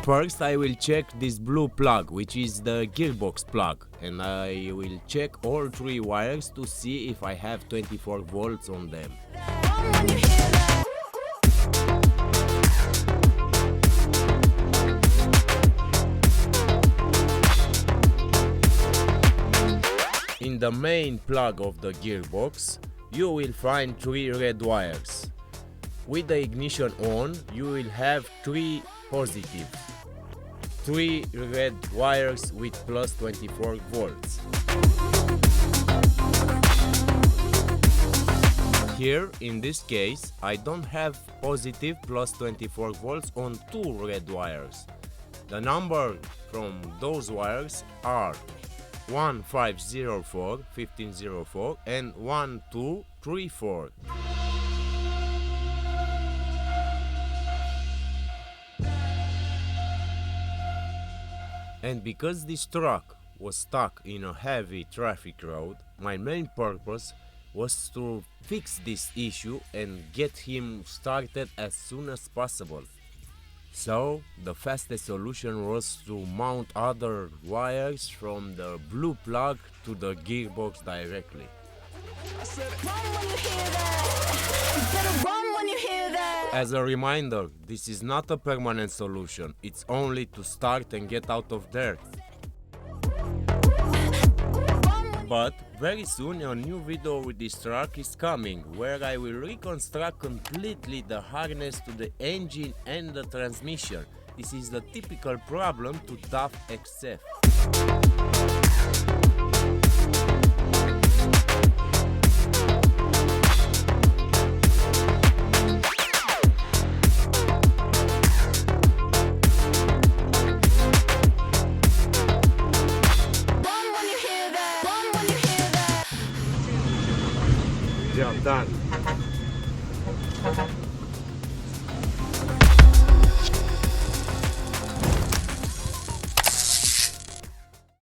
First I will check this blue plug, which is the gearbox plug, and I will check all 3 wires to see if I have 24 volts on them. In the main plug of the gearbox, you will find 3 red wires. With the ignition on, you will have 3 positives. 3 red wires with plus 24 volts. Here, in this case, I don't have positive plus 24 volts on 2 red wires. The number from those wires are 1504, 1504 and 1234. And because this truck was stuck in a heavy traffic road, my main purpose was to fix this issue and get him started as soon as possible. So the fastest solution was to mount other wires from the blue plug to the gearbox directly. As a reminder, this is not a permanent solution, it's only to start and get out of there. But very soon a new video with this truck is coming, where I will reconstruct completely the harness to the engine and the transmission. This is the typical problem to Daf Xf. Job done.